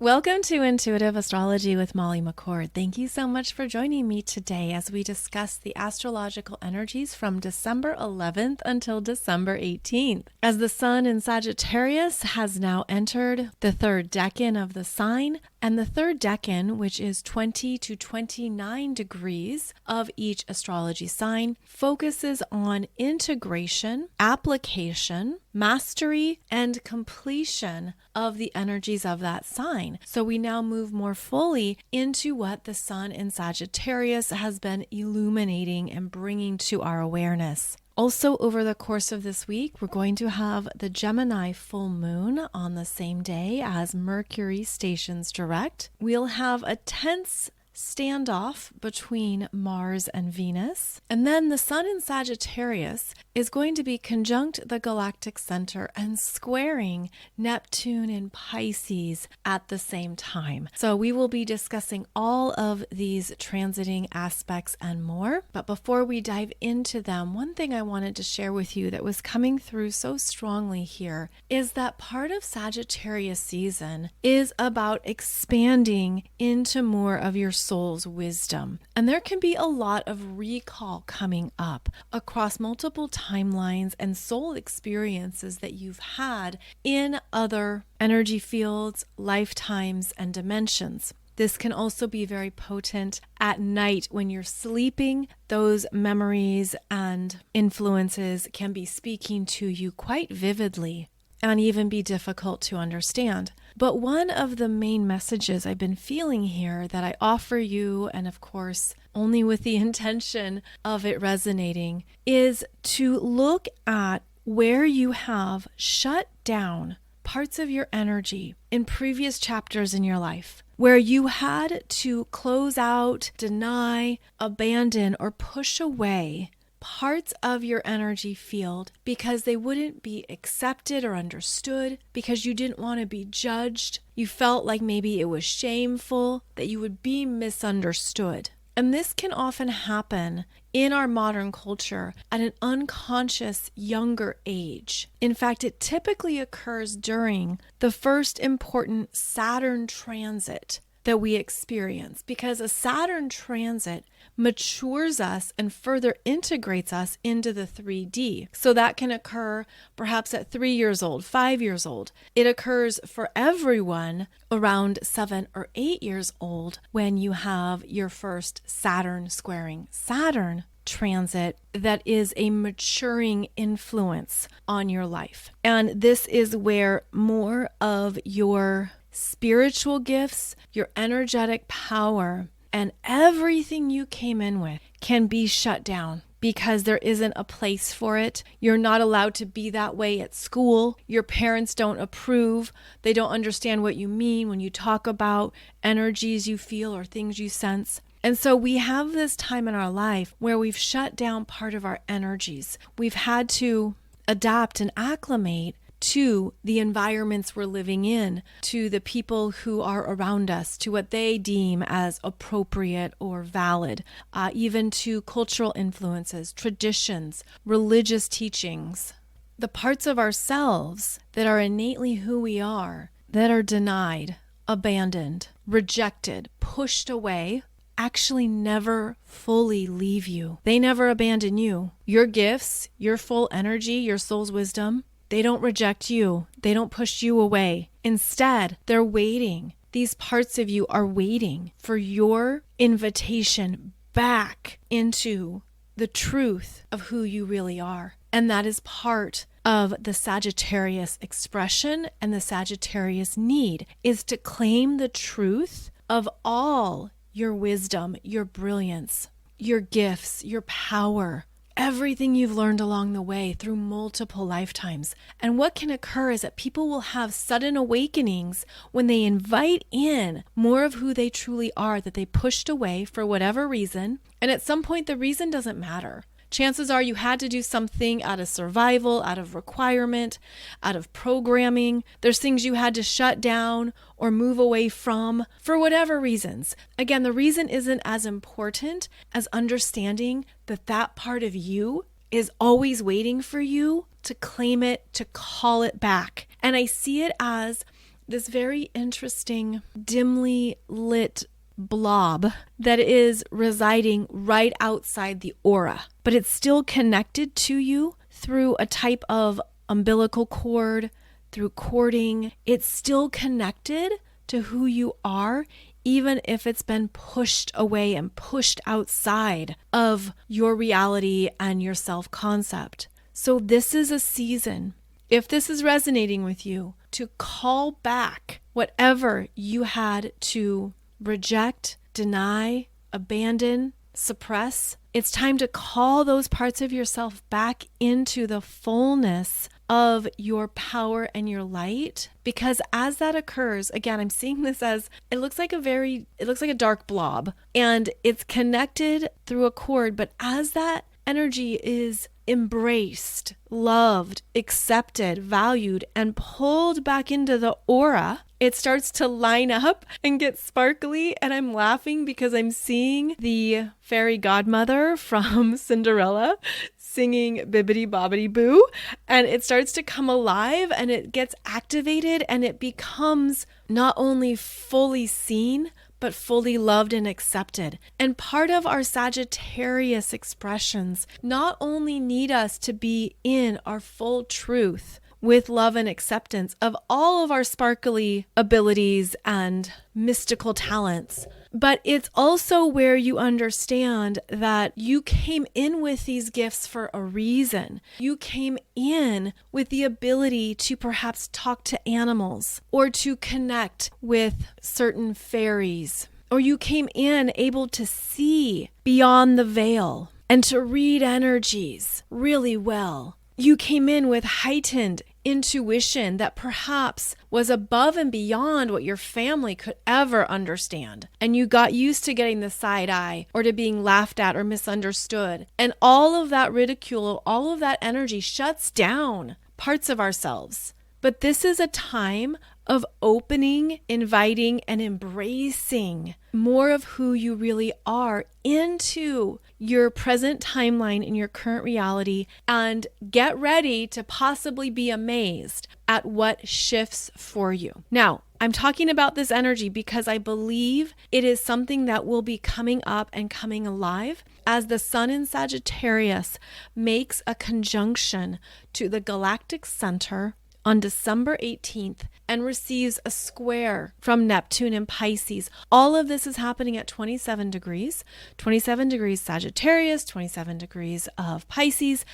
Welcome to Intuitive Astrology with Molly McCord. Thank you so much for joining me today as we discuss the astrological energies from December 11th until December 18th. As the sun in Sagittarius has now entered the third decan of the sign, and the third decan, which is 20 to 29 degrees of each astrology sign, focuses on integration, application, mastery, and completion of the energies of that sign. So we now move more fully into what the sun in Sagittarius has been illuminating and bringing to our awareness. Also, over the course of this week, we're going to have the Gemini Full Moon on the same day as Mercury stations direct. We'll have a tense standoff between Mars and Venus. And then the sun in Sagittarius is going to be conjunct the Galactic Center and squaring Neptune in Pisces at the same time. So we will be discussing all of these transiting aspects and more. But before we dive into them, one thing I wanted to share with you that was coming through so strongly here is that part of Sagittarius season is about expanding into more of your soul's wisdom. And there can be a lot of recall coming up across multiple timelines and soul experiences that you've had in other energy fields, lifetimes, and dimensions. This can also be very potent at night when you're sleeping. Those memories and influences can be speaking to you quite vividly and even be difficult to understand. But one of the main messages I've been feeling here that I offer you, and of course, only with the intention of it resonating, is to look at where you have shut down parts of your energy in previous chapters in your life, where you had to close out, deny, abandon, or push away parts of your energy field because they wouldn't be accepted or understood, because you didn't want to be judged. You felt like maybe it was shameful, that you would be misunderstood. And this can often happen in our modern culture at an unconscious younger age. In fact, it typically occurs during the first important Saturn transit that we experience, because a Saturn transit matures us and further integrates us into the 3D. So that can occur perhaps at 3 years old, 5 years old. It occurs for everyone around 7 or 8 years old when you have your first Saturn squaring Saturn transit that is a maturing influence on your life. And this is where more of your spiritual gifts, your energetic power, and everything you came in with can be shut down because there isn't a place for it. You're not allowed to be that way at school. Your parents don't approve. They don't understand what you mean when you talk about energies you feel or things you sense. And so we have this time in our life where we've shut down part of our energies. We've had to adapt and acclimate to the environments we're living in, to the people who are around us, to what they deem as appropriate or valid, even to cultural influences, traditions, religious teachings. The parts of ourselves that are innately who we are, that are denied, abandoned, rejected, pushed away, actually never fully leave you. They never abandon you. Your gifts, your full energy, your soul's wisdom, they don't reject you. They don't push you away. Instead, they're waiting. These parts of you are waiting for your invitation back into the truth of who you really are. And that is part of the Sagittarius expression and the Sagittarius need, is to claim the truth of all your wisdom, your brilliance, your gifts, your power, everything you've learned along the way through multiple lifetimes. And what can occur is that people will have sudden awakenings when they invite in more of who they truly are that they pushed away for whatever reason. And at some point, the reason doesn't matter. Chances are you had to do something out of survival, out of requirement, out of programming. There's things you had to shut down or move away from for whatever reasons. Again, the reason isn't as important as understanding that that part of you is always waiting for you to claim it, to call it back. And I see it as this very interesting, dimly lit blob that is residing right outside the aura, but it's still connected to you through a type of umbilical cord, through cording. It's still connected to who you are, even if it's been pushed away and pushed outside of your reality and your self-concept. So this is a season, if this is resonating with you, to call back whatever you had to reject, deny, abandon, suppress. It's time to call those parts of yourself back into the fullness of your power and your light. Because as that occurs, again, I'm seeing this as, it looks like a dark blob, and it's connected through a cord. But as that energy is embraced, loved, accepted, valued, and pulled back into the aura, it starts to line up and get sparkly. And I'm laughing because I'm seeing the fairy godmother from Cinderella singing Bibbidi Bobbidi Boo, and it starts to come alive and it gets activated and it becomes not only fully seen, but fully loved and accepted. And part of our Sagittarius expressions not only need us to be in our full truth with love and acceptance of all of our sparkly abilities and mystical talents, but it's also where you understand that you came in with these gifts for a reason. You came in with the ability to perhaps talk to animals or to connect with certain fairies, or you came in able to see beyond the veil and to read energies really well. You came in with heightened intuition that perhaps was above and beyond what your family could ever understand. And you got used to getting the side eye or to being laughed at or misunderstood. And all of that ridicule, all of that energy shuts down parts of ourselves. But this is a time of opening, inviting, and embracing more of who you really are into your present timeline in your current reality, and get ready to possibly be amazed at what shifts for you. Now, I'm talking about this energy because I believe it is something that will be coming up and coming alive as the sun in Sagittarius makes a conjunction to the Galactic Center on December 18th and receives a square from Neptune in Pisces. All of this is happening at 27 degrees Sagittarius, 27 degrees of Pisces,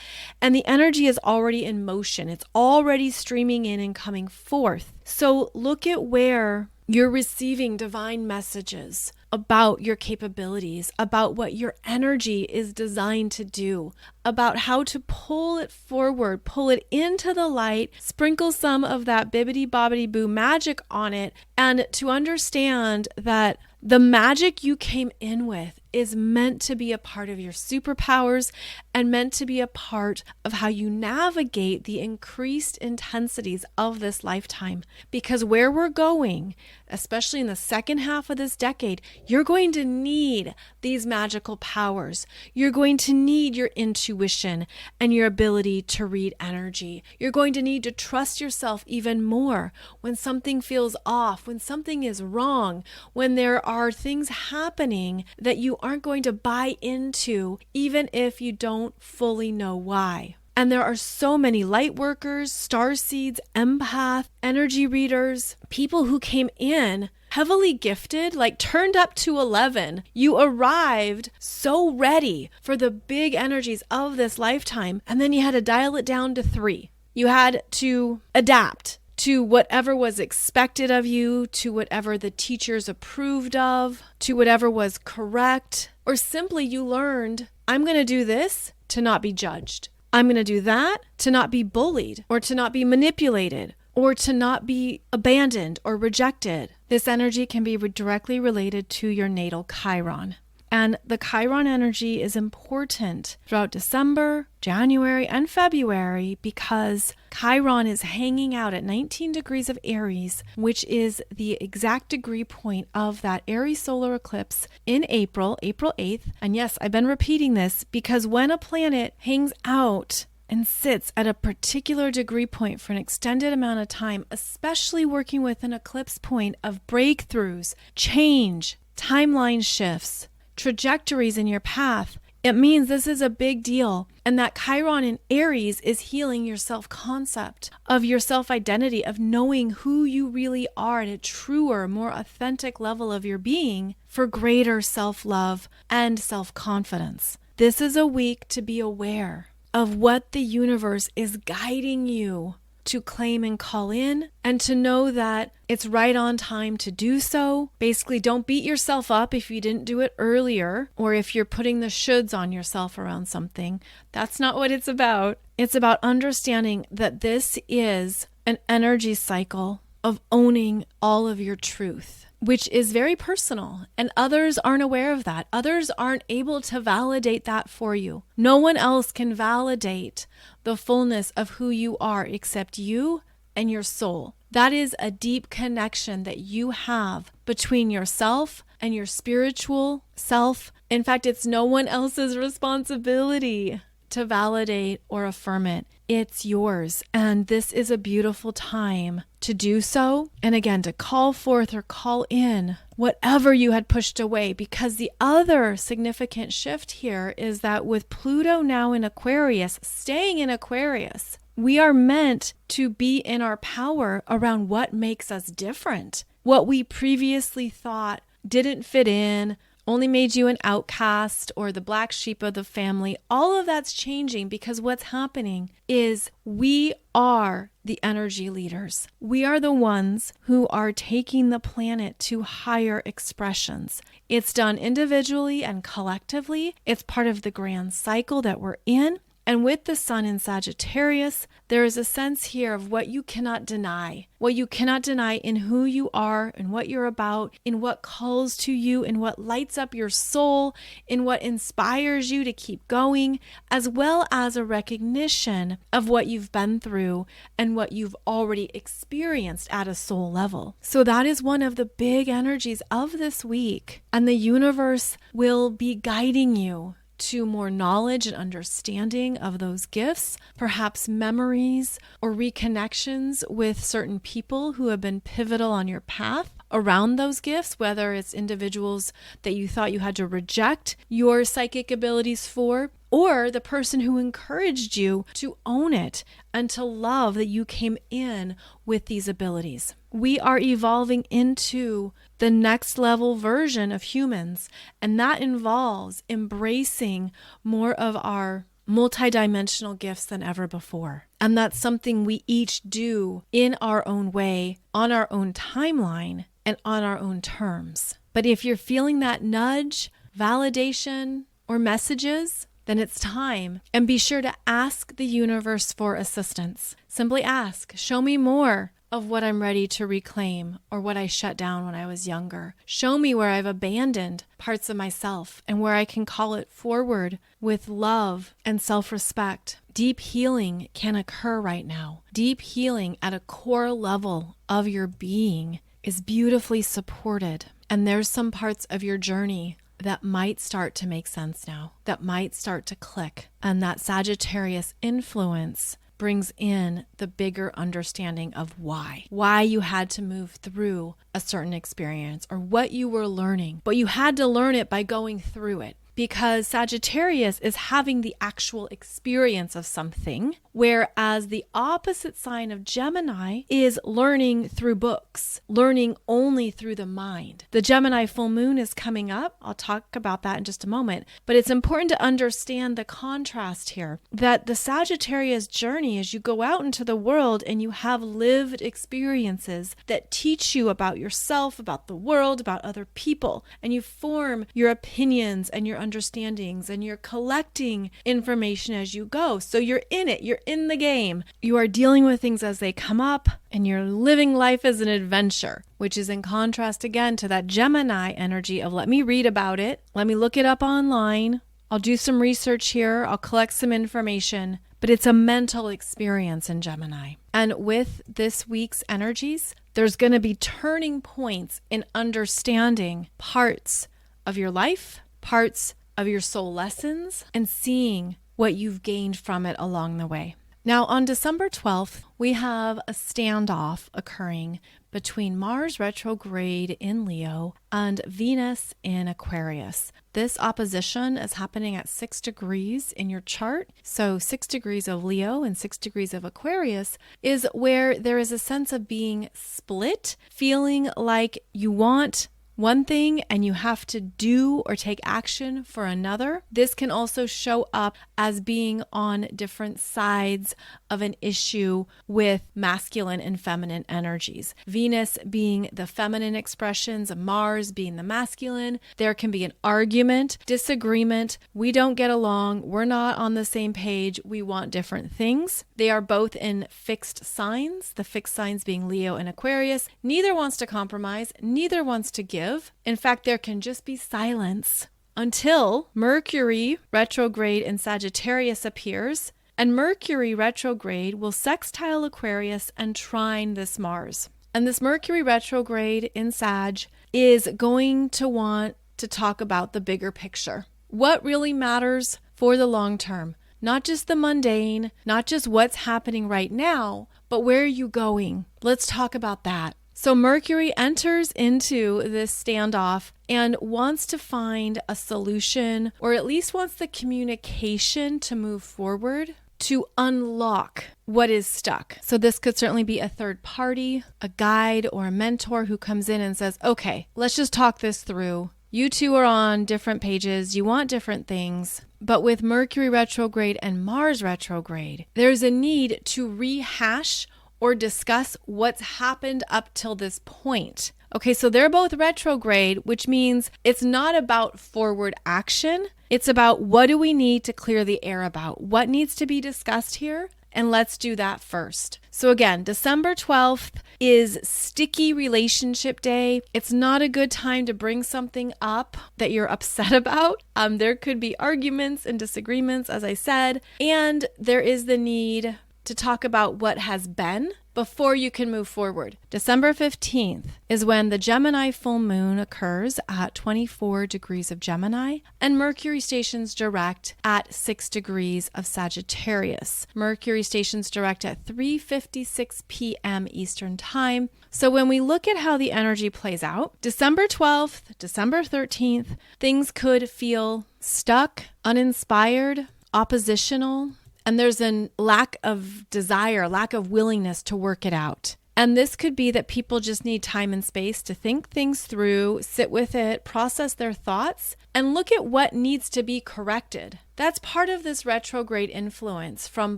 and the energy is already in motion. It's already streaming in and coming forth. So look at where you're receiving divine messages about your capabilities, about what your energy is designed to do, about how to pull it forward, pull it into the light, sprinkle some of that bibbidi bobbidi boo magic on it, and to understand that the magic you came in with is meant to be a part of your superpowers and meant to be a part of how you navigate the increased intensities of this lifetime. Because where we're going, especially in the second half of this decade, you're going to need these magical powers. You're going to need your intuition and your ability to read energy. You're going to need to trust yourself even more when something feels off, when something is wrong, when there are things happening that you aren't going to buy into, even if you don't fully know why. And there are so many light workers, starseeds, empath, energy readers, people who came in heavily gifted, like turned up to 11. You arrived so ready for the big energies of this lifetime, and then you had to dial it down to 3. You had to adapt to whatever was expected of you, to whatever the teachers approved of, to whatever was correct, or simply you learned, I'm going to do this to not be judged. I'm going to do that to not be bullied or to not be manipulated or to not be abandoned or rejected. This energy can be directly related to your natal Chiron. And the Chiron energy is important throughout December, January, and February because Chiron is hanging out at 19 degrees of Aries, which is the exact degree point of that Aries solar eclipse in April 8th. And yes, I've been repeating this because when a planet hangs out and sits at a particular degree point for an extended amount of time, especially working with an eclipse point of breakthroughs, change, timeline shifts, trajectories in your path, it means this is a big deal. And that Chiron in Aries is healing your self-concept of your self-identity, of knowing who you really are at a truer, more authentic level of your being for greater self-love and self-confidence. This is a week to be aware of what the universe is guiding you to claim and call in, and to know that it's right on time to do so. Basically, don't beat yourself up if you didn't do it earlier, or if you're putting the shoulds on yourself around something. That's not what it's about. It's about understanding that this is an energy cycle of owning all of your truth, which is very personal, and others aren't aware of that. Others aren't able to validate that for you. No one else can validate the fullness of who you are except you and your soul. That is a deep connection that you have between yourself and your spiritual self. In fact, it's no one else's responsibility to validate or affirm it. It's yours. And this is a beautiful time to do so. And again, to call forth or call in whatever you had pushed away. Because the other significant shift here is that with Pluto now in Aquarius, staying in Aquarius, we are meant to be in our power around what makes us different. What we previously thought didn't fit in, only made you an outcast or the black sheep of the family. All of that's changing because what's happening is we are the energy leaders. We are the ones who are taking the planet to higher expressions. It's done individually and collectively. It's part of the grand cycle that we're in. And with the sun in Sagittarius, there is a sense here of what you cannot deny. What you cannot deny in who you are and what you're about, in what calls to you, in what lights up your soul, in what inspires you to keep going, as well as a recognition of what you've been through and what you've already experienced at a soul level. So that is one of the big energies of this week. And the universe will be guiding you to more knowledge and understanding of those gifts, perhaps memories or reconnections with certain people who have been pivotal on your path around those gifts, whether it's individuals that you thought you had to reject your psychic abilities for, or the person who encouraged you to own it and to love that you came in with these abilities. We are evolving into the next level version of humans, and that involves embracing more of our multidimensional gifts than ever before. And that's something we each do in our own way, on our own timeline, and on our own terms. But if you're feeling that nudge, validation, or messages, then it's time. And be sure to ask the universe for assistance. Simply ask, show me more of what I'm ready to reclaim or what I shut down when I was younger. Show me where I've abandoned parts of myself and where I can call it forward with love and self-respect. Deep healing can occur right now. Deep healing at a core level of your being is beautifully supported. And there's some parts of your journey that might start to make sense now, that might start to click. And that Sagittarius influence brings in the bigger understanding of why you had to move through a certain experience or what you were learning. But you had to learn it by going through it, because Sagittarius is having the actual experience of something, whereas the opposite sign of Gemini is learning through books, learning only through the mind. The Gemini Full Moon is coming up. I'll talk about that in just a moment. But it's important to understand the contrast here, that the Sagittarius journey, as you go out into the world and you have lived experiences that teach you about yourself, about the world, about other people, and you form your opinions and your understandings, and you're collecting information as you go. So you're in it, you're in the game. You are dealing with things as they come up, and you're living life as an adventure, which is in contrast again to that Gemini energy of let me read about it, let me look it up online, I'll do some research here, I'll collect some information, but it's a mental experience in Gemini. And with this week's energies, there's going to be turning points in understanding parts of your life, parts of your soul lessons, and seeing what you've gained from it along the way. Now, on December 12th, we have a standoff occurring between Mars retrograde in Leo and Venus in Aquarius. This opposition is happening at 6 degrees in your chart. So 6 degrees of Leo and 6 degrees of Aquarius is where there is a sense of being split, feeling like you want one thing and you have to do or take action for another. This can also show up as being on different sides of an issue with masculine and feminine energies. Venus being the feminine expressions, Mars being the masculine. There can be an argument, disagreement. We don't get along. We're not on the same page. We want different things. They are both in fixed signs, the fixed signs being Leo and Aquarius. Neither wants to compromise. Neither wants to give. In fact, there can just be silence until Mercury retrograde in Sagittarius appears, and Mercury retrograde will sextile Aquarius and trine this Mars. And this Mercury retrograde in Sag is going to want to talk about the bigger picture. What really matters for the long term? Not just the mundane, not just what's happening right now, but where are you going? Let's talk about that. So Mercury enters into this standoff and wants to find a solution, or at least wants the communication to move forward to unlock what is stuck. So this could certainly be a third party, a guide or a mentor who comes in and says, okay, let's just talk this through. You two are on different pages. You want different things. But with Mercury retrograde and Mars retrograde, there's a need to rehash or discuss what's happened up till this point. Okay, so they're both retrograde, which means it's not about forward action. It's about what do we need to clear the air about? What needs to be discussed here? And let's do that first. So again, December 12th is sticky relationship day. It's not a good time to bring something up that you're upset about. There could be arguments and disagreements, as I said, and there is the need to talk about what has been before you can move forward. December 15th is when the Gemini full moon occurs at 24 degrees of Gemini, and Mercury stations direct at 6 degrees of Sagittarius. Mercury stations direct at 3:56 p.m. Eastern Time. So when we look at how the energy plays out, December 12th, December 13th, things could feel stuck, uninspired, oppositional, and there's a lack of desire, lack of willingness to work it out. And this could be that people just need time and space to think things through, sit with it, process their thoughts, and look at what needs to be corrected. That's part of this retrograde influence from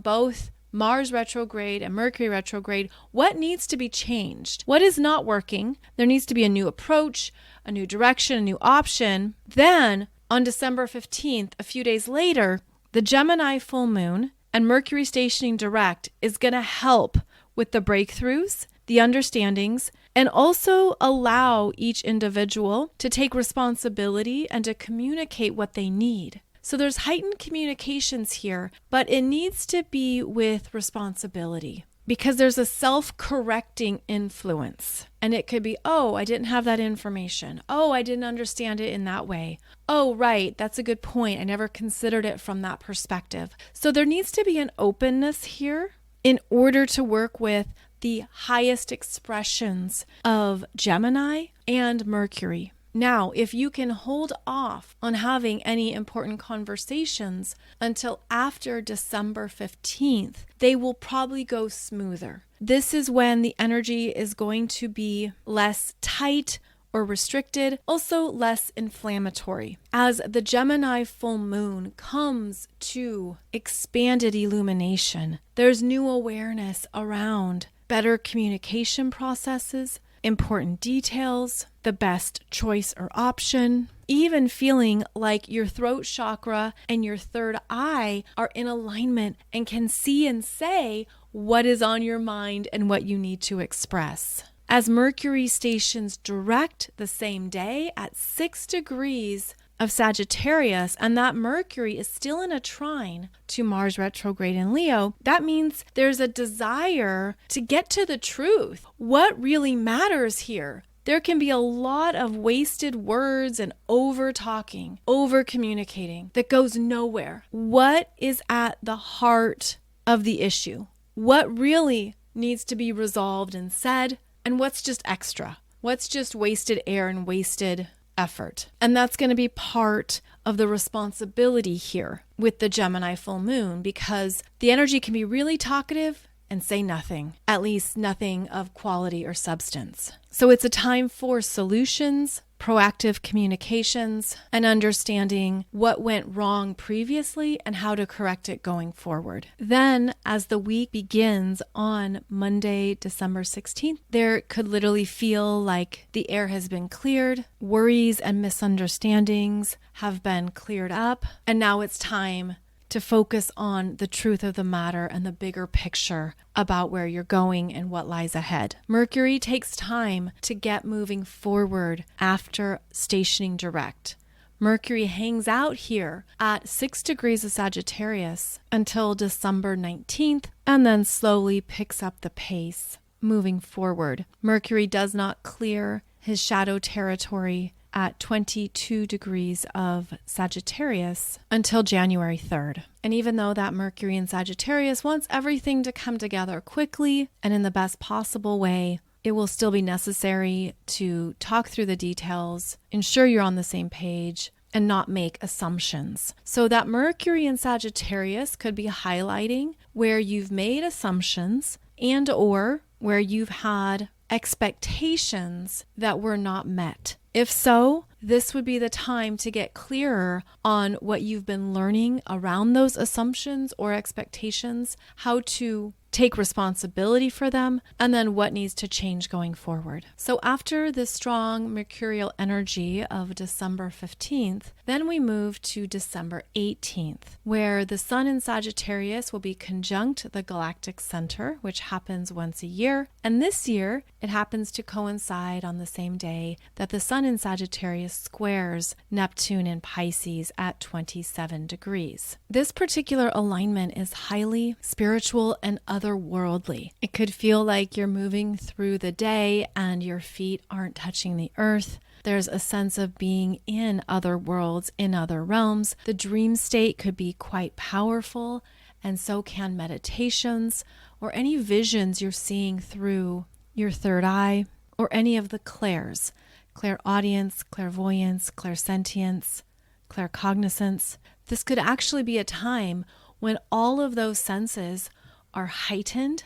both Mars retrograde and Mercury retrograde. What needs to be changed? What is not working? There needs to be a new approach, a new direction, a new option. Then on December 15th, a few days later, the Gemini full moon and Mercury stationing direct is going to help with the breakthroughs, the understandings, and also allow each individual to take responsibility and to communicate what they need. So there's heightened communications here, but it needs to be with responsibility because there's a self-correcting influence. And it could be, oh, I didn't have that information. Oh, I didn't understand it in that way. Oh, right, that's a good point. I never considered it from that perspective. So there needs to be an openness here in order to work with the highest expressions of Gemini and Mercury. Now, if you can hold off on having any important conversations until after December 15th, they will probably go smoother. This is when the energy is going to be less tight or restricted, also less inflammatory. As the Gemini full moon comes to expanded illumination, there's new awareness around better communication processes, important details, the best choice or option, even feeling like your throat chakra and your third eye are in alignment and can see and say what is on your mind and what you need to express. As Mercury stations direct the same day at 6 degrees of Sagittarius, and that Mercury is still in a trine to Mars retrograde in Leo, that means there's a desire to get to the truth. What really matters here? there can be a lot of wasted words and over talking, over communicating that goes nowhere. What is at the heart of the issue? What really needs to be resolved and said, and what's just extra? What's just wasted air and wasted effort? And that's going to be part of the responsibility here with the Gemini full moon, because the energy can be really talkative and say nothing, at least nothing of quality or substance. So it's a time for solutions, proactive communications, and understanding what went wrong previously and how to correct it going forward. Then, as the week begins on Monday, December 16th, there could literally feel like the air has been cleared, worries and misunderstandings have been cleared up, and now it's time to focus on the truth of the matter and the bigger picture about where you're going and what lies ahead. Mercury takes time to get moving forward after stationing direct. Mercury hangs out here at 6 degrees of Sagittarius until December 19th and then slowly picks up the pace moving forward. Mercury does not clear his shadow territory at 22 degrees of Sagittarius until January 3rd. And even though that Mercury in Sagittarius wants everything to come together quickly and in the best possible way, it will still be necessary to talk through the details, ensure you're on the same page, and not make assumptions. So that Mercury in Sagittarius could be highlighting where you've made assumptions and or where you've had expectations that were not met. If so, this would be the time to get clearer on what you've been learning around those assumptions or expectations, how to take responsibility for them, and then what needs to change going forward. So after the strong mercurial energy of December 15th, then we move to December 18th, where the Sun in Sagittarius will be conjunct the Galactic Center, which happens once a year. And this year, it happens to coincide on the same day that the Sun in Sagittarius squares Neptune in Pisces at 27 degrees. This particular alignment is highly spiritual and otherworldly. It could feel like you're moving through the day and your feet aren't touching the earth. There's a sense of being in other worlds, in other realms. The dream state could be quite powerful, and so can meditations or any visions you're seeing through your third eye or any of the clairs. Clairaudience, clairvoyance, clairsentience, claircognizance. This could actually be a time when all of those senses are heightened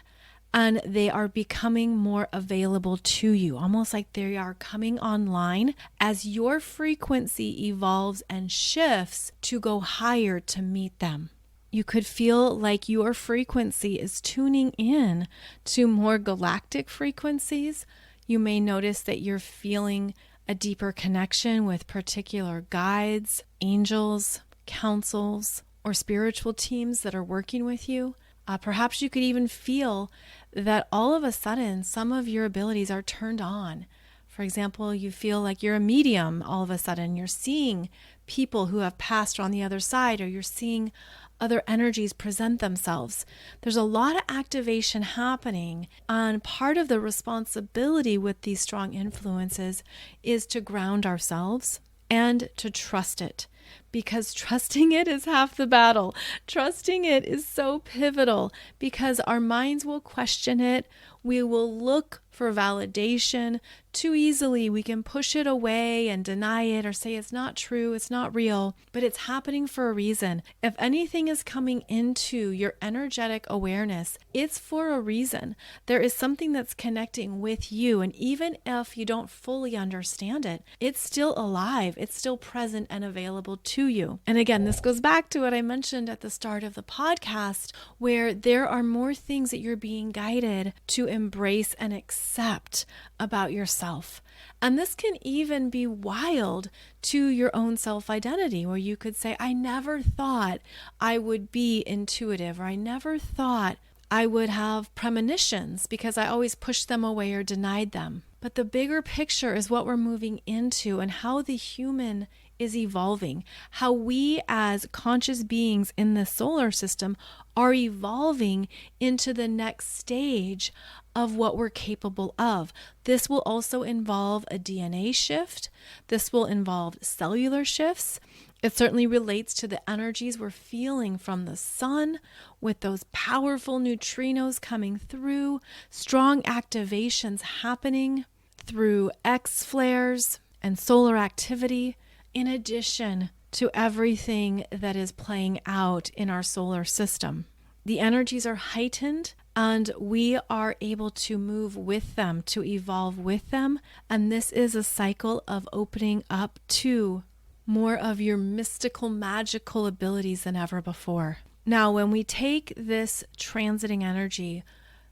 and they are becoming more available to you, almost like they are coming online as your frequency evolves and shifts to go higher to meet them. You could feel like your frequency is tuning in to more galactic frequencies. You may notice that you're feeling a deeper connection with particular guides, angels, councils, or spiritual teams that are working with you. Perhaps you could even feel that all of a sudden some of your abilities are turned on. For example, you feel like you're a medium all of a sudden. You're seeing people who have passed on the other side, or you're seeing other energies present themselves. There's a lot of activation happening, and part of the responsibility with these strong influences is to ground ourselves and to trust it, because trusting it is half the battle. Trusting it is so pivotal because our minds will question it. We will look for validation too easily. We can push it away and deny it or say it's not true, it's not real, but it's happening for a reason. If anything is coming into your energetic awareness, it's for a reason. There is something that's connecting with you, and even if you don't fully understand it, it's still alive, it's still present and available to you. And again, this goes back to what I mentioned at the start of the podcast, where there are more things that you're being guided to embrace and accept about yourself. And this can even be wild to your own self-identity, where you could say, I never thought I would be intuitive, or I never thought I would have premonitions because I always pushed them away or denied them. But the bigger picture is what we're moving into and how the human is evolving, how we as conscious beings in the solar system are evolving into the next stage of what we're capable of. This will also involve a DNA shift. This will involve cellular shifts. It certainly relates to the energies we're feeling from the sun with those powerful neutrinos coming through, strong activations happening through X flares and solar activity, in addition to everything that is playing out in our solar system. The energies are heightened and we are able to move with them, to evolve with them. And this is a cycle of opening up to more of your mystical, magical abilities than ever before. Now, when we take this transiting energy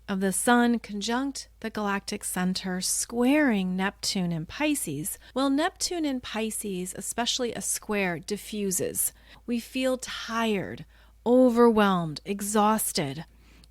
of the sun conjunct the Galactic Center squaring Neptune in Pisces, well, Neptune in Pisces, especially a square, diffuses. We feel tired, overwhelmed, exhausted.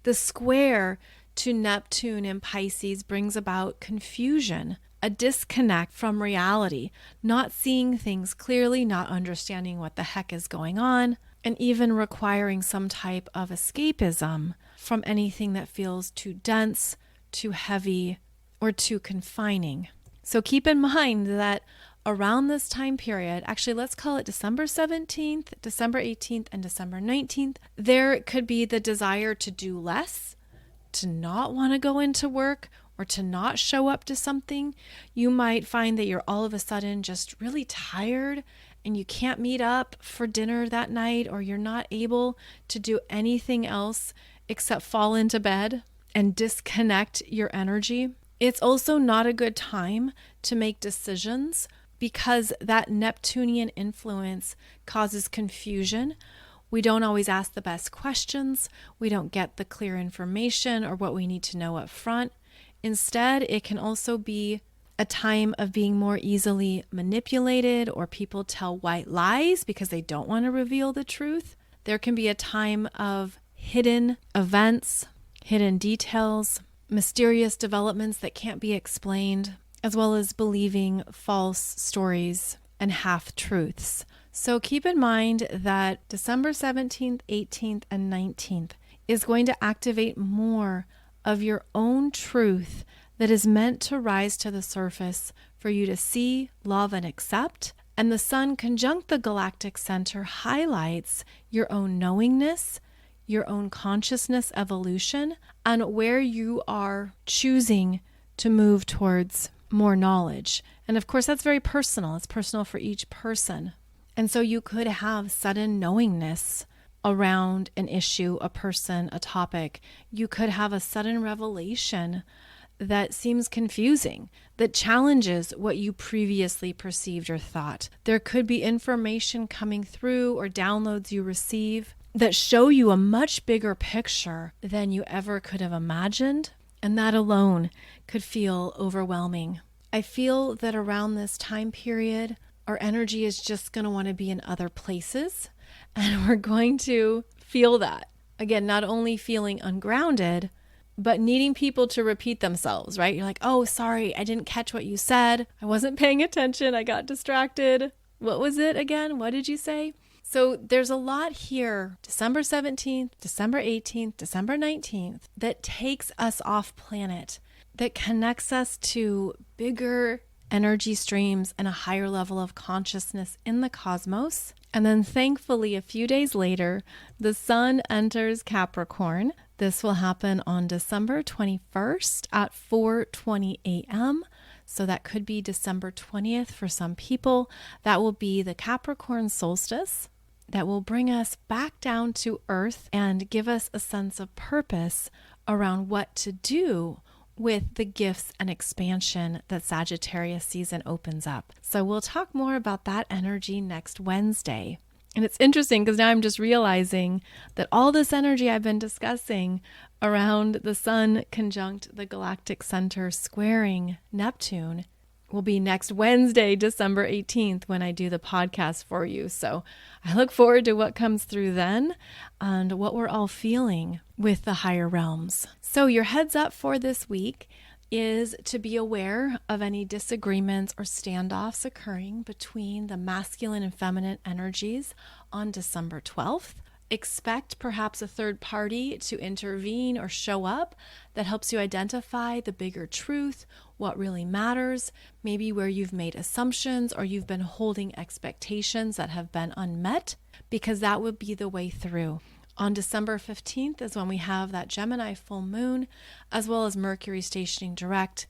The square to Neptune in Pisces brings about confusion, a disconnect from reality, not seeing things clearly, not understanding what the heck is going on, and even requiring some type of escapism from anything that feels too dense, too heavy, or too confining. So keep in mind that around this time period, actually let's call it December 17th, December 18th, and December 19th, there could be the desire to do less, to not want to go into work, or to not show up to something. You might find that you're all of a sudden just really tired and you can't meet up for dinner that night, or you're not able to do anything else except fall into bed and disconnect your energy. It's also not a good time to make decisions because that Neptunian influence causes confusion. We don't always ask the best questions. We don't get the clear information or what we need to know up front. Instead, it can also be a time of being more easily manipulated, or people tell white lies because they don't want to reveal the truth. There can be a time of hidden events, hidden details, mysterious developments that can't be explained, as well as believing false stories and half-truths. So keep in mind that December 17th, 18th, and 19th is going to activate more of your own truth that is meant to rise to the surface for you to see, love, and accept. And the sun conjunct the Galactic Center highlights your own knowingness, your own consciousness evolution, and where you are choosing to move towards more knowledge. And of course, that's very personal. It's personal for each person. And so you could have sudden knowingness around an issue, a person, a topic. You could have a sudden revelation that seems confusing, that challenges what you previously perceived or thought. There could be information coming through or downloads you receive that show you a much bigger picture than you ever could have imagined, and that alone could feel overwhelming. I feel that around this time period, our energy is just going to want to be in other places, and we're going to feel that. Again, not only feeling ungrounded, but needing people to repeat themselves, right? You're like, oh, sorry, I didn't catch what you said. I wasn't paying attention. I got distracted. What was it again? What did you say? So there's a lot here, December 17th, December 18th, December 19th, that takes us off planet, that connects us to bigger energy streams and a higher level of consciousness in the cosmos. And then thankfully, a few days later, the sun enters Capricorn. This will happen on December 21st at 4:20 a.m. So that could be December 20th for some people. That will be the Capricorn solstice that will bring us back down to Earth and give us a sense of purpose around what to do with the gifts and expansion that Sagittarius season opens up. So we'll talk more about that energy next Wednesday. And it's interesting because now I'm just realizing that all this energy I've been discussing around the sun conjunct the Galactic Center squaring Neptune will be next Wednesday, December 18th, when I do the podcast for you. So I look forward to what comes through then and what we're all feeling with the higher realms. So your heads up for this week is to be aware of any disagreements or standoffs occurring between the masculine and feminine energies on December 12th. Expect perhaps a third party to intervene or show up that helps you identify the bigger truth, what really matters, maybe where you've made assumptions or you've been holding expectations that have been unmet, because that would be the way through. On December 15th is when we have that Gemini full moon, as well as Mercury stationing direct.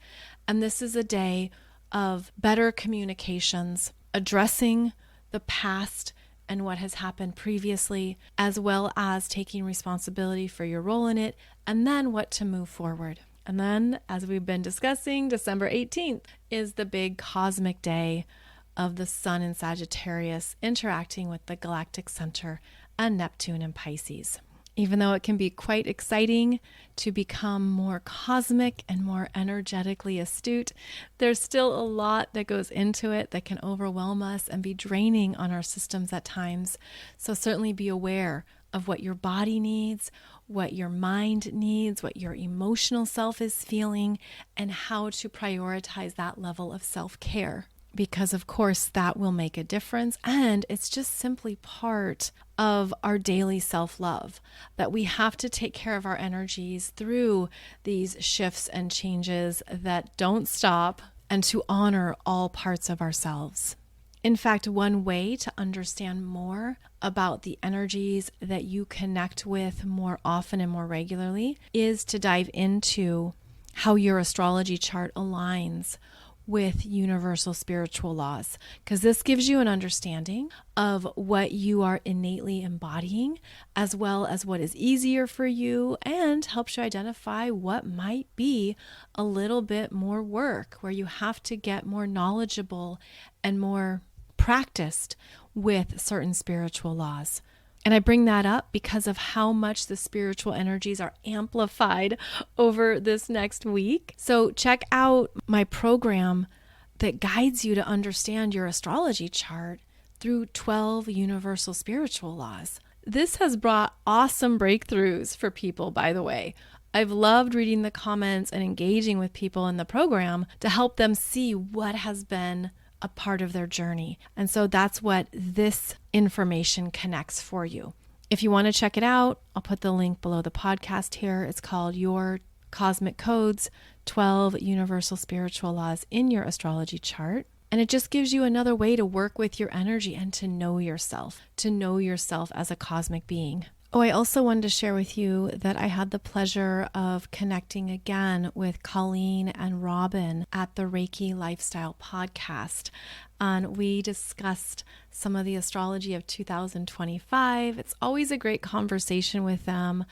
And this is a day of better communications, addressing the past and what has happened previously, as well as taking responsibility for your role in it, and then what to move forward. And then, as we've been discussing, December 18th is the big cosmic day of the Sun in Sagittarius interacting with the Galactic Center and Neptune in Pisces. Even though it can be quite exciting to become more cosmic and more energetically astute, there's still a lot that goes into it that can overwhelm us and be draining on our systems at times. So certainly be aware of what your body needs, what your mind needs, what your emotional self is feeling, and how to prioritize that level of self-care. Because of course that will make a difference, and it's just simply part of our daily self-love, that we have to take care of our energies through these shifts and changes that don't stop, and to honor all parts of ourselves. In fact, one way to understand more about the energies that you connect with more often and more regularly is to dive into how your astrology chart aligns with universal spiritual laws, because this gives you an understanding of what you are innately embodying, as well as what is easier for you, and helps you identify what might be a little bit more work, where you have to get more knowledgeable and more practiced with certain spiritual laws. And I bring that up because of how much the spiritual energies are amplified over this next week. So check out my program that guides you to understand your astrology chart through 12 universal spiritual laws. This has brought awesome breakthroughs for people, by the way. I've loved reading the comments and engaging with people in the program to help them see what has been a part of their journey. And so that's what this information connects for you. If you want to check it out, I'll put the link below the podcast here. It's called Your Cosmic Codes, 12 Universal Spiritual Laws in Your Astrology Chart. And it just gives you another way to work with your energy and to know yourself as a cosmic being. Oh, I also wanted to share with you that I had the pleasure of connecting again with Colleen and Robin at the Reiki Lifestyle podcast. And we discussed some of the astrology of 2025. It's always a great conversation with them.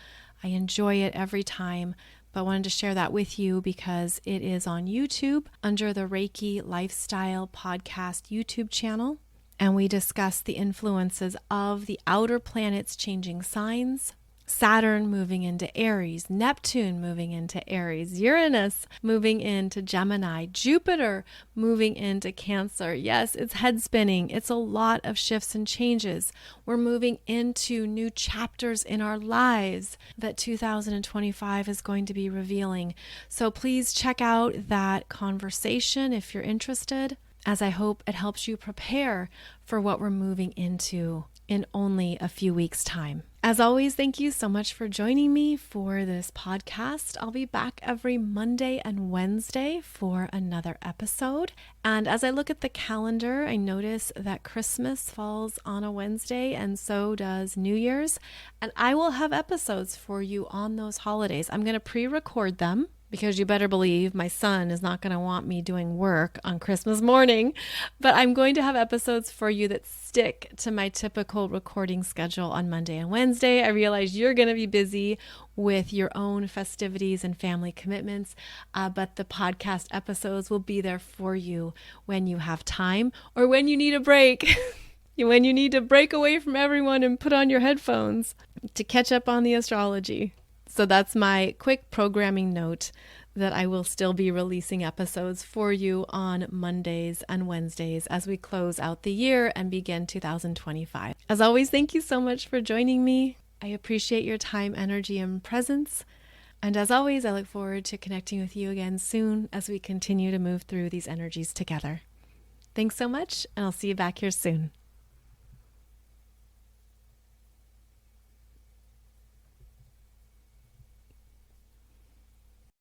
I enjoy it every time, but I wanted to share that with you because it is on YouTube under the Reiki Lifestyle podcast YouTube channel. And we discussed the influences of the outer planets changing signs, Saturn moving into Aries, Neptune moving into Aries, Uranus moving into Gemini, Jupiter moving into Cancer. Yes, it's head spinning. It's a lot of shifts and changes. We're moving into new chapters in our lives that 2025 is going to be revealing. So please check out that conversation if you're interested, as I hope it helps you prepare for what we're moving into in only a few weeks' time. As always, thank you so much for joining me for this podcast. I'll be back every Monday and Wednesday for another episode. And as I look at the calendar, I notice that Christmas falls on a Wednesday, and so does New Year's. And I will have episodes for you on those holidays. I'm going to pre-record them, because you better believe my son is not going to want me doing work on Christmas morning. But I'm going to have episodes for you that stick to my typical recording schedule on Monday and Wednesday. I realize you're going to be busy with your own festivities and family commitments, but the podcast episodes will be there for you when you have time or when you need a break. When you need to break away from everyone and put on your headphones to catch up on the astrology. So that's my quick programming note that I will still be releasing episodes for you on Mondays and Wednesdays as we close out the year and begin 2025. As always, thank you so much for joining me. I appreciate your time, energy, and presence. And as always, I look forward to connecting with you again soon as we continue to move through these energies together. Thanks so much, and I'll see you back here soon.